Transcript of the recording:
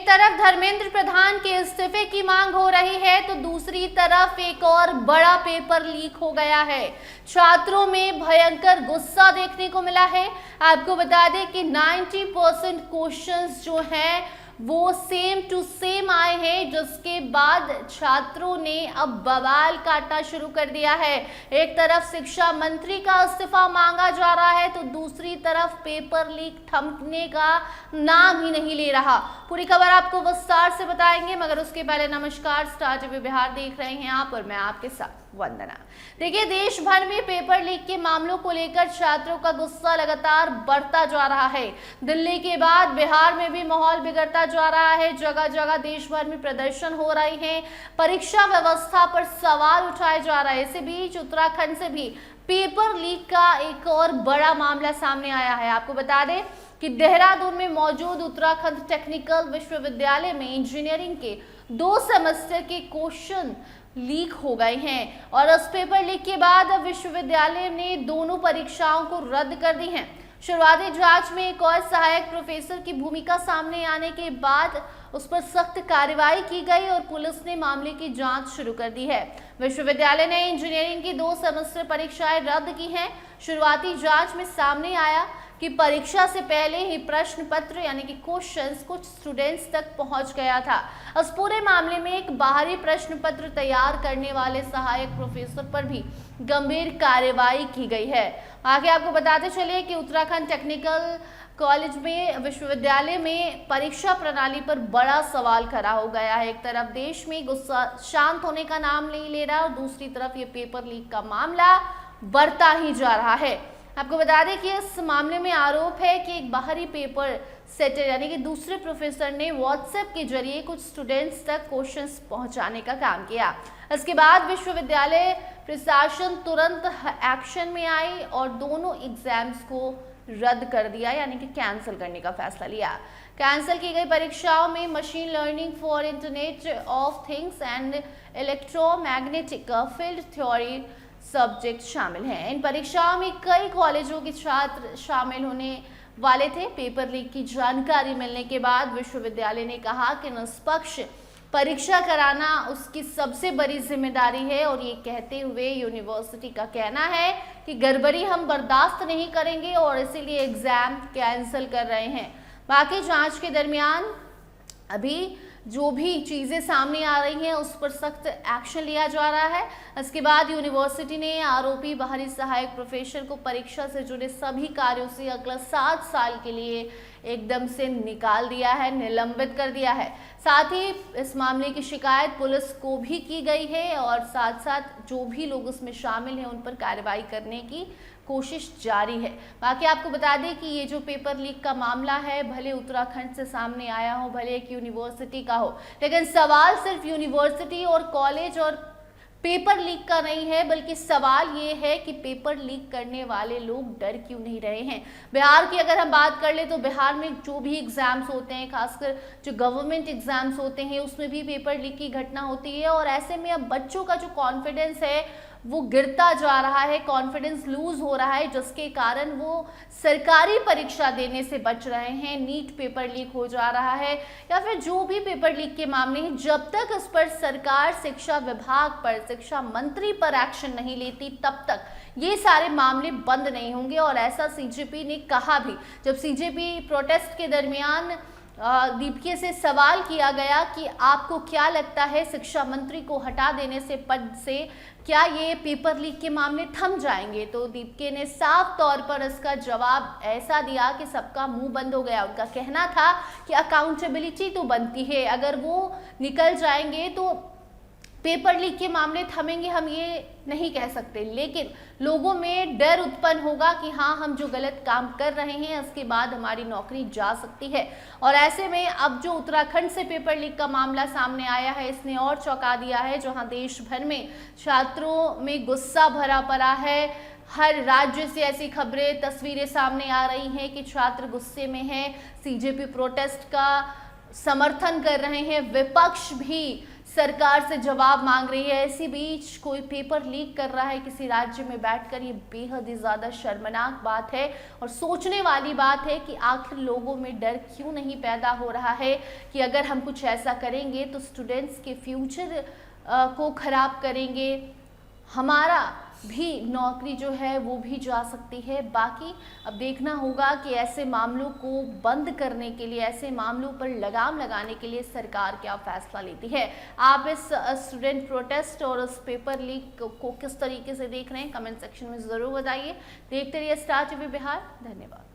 तरफ धर्मेंद्र प्रधान के इस्तीफे की मांग हो रही है तो दूसरी तरफ एक और बड़ा पेपर लीक हो गया है। छात्रों में भयंकर गुस्सा देखने को मिला है। आपको बता दें कि 90% क्वेश्चंस जो हैं वो सेम टू सेम आए हैं, जिसके बाद छात्रों ने अब बवाल काटना शुरू कर दिया है। एक तरफ शिक्षा मंत्री का इस्तीफा मांगा जा रहा है तो दूसरी तरफ पेपर लीक थमने का नाम ही नहीं ले रहा। पूरी खबर आपको विस्तार से बताएंगे, मगर उसके पहले नमस्कार, स्टार टीवी बिहार देख रहे हैं आप और मैं आपके साथ वंदना। देखिए, देश भर में पेपर लीक के मामलों को लेकर छात्रों का गुस्सा लगातार बढ़ता जा रहा है। दिल्ली के बाद बिहार में भी माहौल बिगड़ता जा रहा है। जगह जगह देश भर में प्रदर्शन हो रहे हैं, परीक्षा व्यवस्था पर सवाल उठाए जा रहे हैं। इसी बीच उत्तराखंड से भी पेपर लीक का एक और बड़ा मामला सामने आया है। आपको बता दें कि देहरादून में मौजूद उत्तराखंड टेक्निकल विश्वविद्यालय में इंजीनियरिंग के 2 सेमेस्टर के क्वेश्चन लीक हो गए हैं और उस पेपर लीक के बाद विश्वविद्यालय ने दोनों परीक्षाओं को रद्द कर दी हैं। शुरुआती जांच में एक और सहायक प्रोफेसर की भूमिका सामने आने के बाद उस पर सख्त कार्रवाई की गई और पुलिस ने मामले की जांच शुरू कर दी है। विश्वविद्यालय ने इंजीनियरिंग की 2 सेमेस्टर परीक्षाएं रद्द की हैं। शुरुआती जांच में सामने आया कि परीक्षा से पहले ही प्रश्न पत्र यानी कि क्वेश्चंस कुछ स्टूडेंट्स तक पहुंच गया था। इस पूरे मामले में एक बाहरी प्रश्न पत्र तैयार करने वाले सहायक प्रोफेसर पर भी गंभीर कार्रवाई की गई है। आगे आपको बताते चलिए कि उत्तराखंड टेक्निकल कॉलेज में विश्वविद्यालय में परीक्षा प्रणाली पर बड़ा सवाल खड़ा हो गया है। एक तरफ देश में गुस्सा शांत होने का नाम नहीं ले रहा और दूसरी तरफ ये पेपर लीक का मामला बढ़ता ही जा रहा है। आपको बता दें कि इस मामले में आरोप है कि एक बाहरी पेपर सेटर यानी कि दूसरे प्रोफेसर ने व्हाट्सएप के जरिए कुछ स्टूडेंट्स तक क्वेश्चंस पहुंचाने का काम किया। इसके बाद विश्वविद्यालय प्रशासन तुरंत एक्शन में आई और दोनों एग्जाम्स को रद्द कर दिया यानी कि कैंसिल करने का फैसला लिया। कैंसिल की गई परीक्षाओं में machine learning for internet of things and electromagnetic field theory subject शामिल हैं। इन परीक्षाओं में कई कॉलेजों के छात्र शामिल होने वाले थे। पेपर लीक की जानकारी मिलने के बाद विश्वविद्यालय ने कहा कि निष्पक्ष परीक्षा कराना उसकी सबसे बड़ी जिम्मेदारी है और ये कहते हुए यूनिवर्सिटी का कहना है कि गड़बड़ी हम बर्दाश्त नहीं करेंगे और इसीलिए एग्जाम कैंसिल कर रहे हैं। बाकी जांच के दरमियान अभी जो भी चीज़ें सामने आ रही हैं उस पर सख्त एक्शन लिया जा रहा है। इसके बाद यूनिवर्सिटी ने आरोपी बाहरी सहायक प्रोफेसर को परीक्षा से जुड़े सभी कार्यों से अगला 7 साल के लिए एकदम से निकाल दिया है, निलंबित कर दिया है। साथ ही इस मामले की शिकायत पुलिस को भी की गई है और साथ साथ जो भी लोग उसमें शामिल हैं उन पर कार्रवाई करने की कोशिश जारी है। बाकी आपको बता दें कि ये जो पेपर लीक का मामला है भले उत्तराखंड से सामने आया हो, भले एक यूनिवर्सिटी का हो, लेकिन सवाल सिर्फ यूनिवर्सिटी और कॉलेज और पेपर लीक का नहीं है, बल्कि सवाल ये है कि पेपर लीक करने वाले लोग डर क्यों नहीं रहे हैं। बिहार की अगर हम बात कर ले तो बिहार में जो भी एग्जाम्स होते हैं, खासकर जो गवर्नमेंट एग्जाम्स होते हैं, उसमें भी पेपर लीक की घटना होती है और ऐसे में अब बच्चों का जो कॉन्फिडेंस है वो गिरता जा रहा है, कॉन्फिडेंस लूज हो रहा है, जिसके कारण वो सरकारी परीक्षा देने से बच रहे हैं। नीट पेपर लीक हो जा रहा है या फिर जो भी पेपर लीक के मामले हैं, जब तक इस पर सरकार शिक्षा विभाग पर, शिक्षा मंत्री पर एक्शन नहीं लेती तब तक ये सारे मामले बंद नहीं होंगे। और ऐसा सीजेपी ने कहा भी। जब सीजेपी प्रोटेस्ट के दरमियान दीपिका से सवाल किया गया कि आपको क्या लगता है शिक्षा मंत्री को हटा देने से पद से क्या ये पेपर लीक के मामले थम जाएंगे, तो दीपिका ने साफ तौर पर इसका जवाब ऐसा दिया कि सबका मुंह बंद हो गया। उनका कहना था कि अकाउंटेबिलिटी तो बनती है, अगर वो निकल जाएंगे तो पेपर लीक के मामले थमेंगे हम ये नहीं कह सकते, लेकिन लोगों में डर उत्पन्न होगा कि हाँ, हम जो गलत काम कर रहे हैं उसके बाद हमारी नौकरी जा सकती है। और ऐसे में अब जो उत्तराखंड से पेपर लीक का मामला सामने आया है इसने और चौंका दिया है। जहां देश भर में छात्रों में गुस्सा भरा पड़ा है, हर राज्य से ऐसी खबरें, तस्वीरें सामने आ रही हैं कि छात्र गुस्से में हैं, सीजेपी प्रोटेस्ट का समर्थन कर रहे हैं, विपक्ष भी सरकार से जवाब मांग रही है। इसी बीच कोई पेपर लीक कर रहा है किसी राज्य में बैठकर, ये बेहद ही ज्यादा शर्मनाक बात है और सोचने वाली बात है कि आखिर लोगों में डर क्यों नहीं पैदा हो रहा है कि अगर हम कुछ ऐसा करेंगे तो स्टूडेंट्स के फ्यूचर को खराब करेंगे, हमारा भी नौकरी जो है वो भी जा सकती है। बाकी अब देखना होगा कि ऐसे मामलों को बंद करने के लिए, ऐसे मामलों पर लगाम लगाने के लिए सरकार क्या फैसला लेती है। आप इस स्टूडेंट प्रोटेस्ट और उस पेपर लीक को किस तरीके से देख रहे हैं, कमेंट सेक्शन में ज़रूर बताइए। देखते रहिए स्टार टीवी बिहार। धन्यवाद।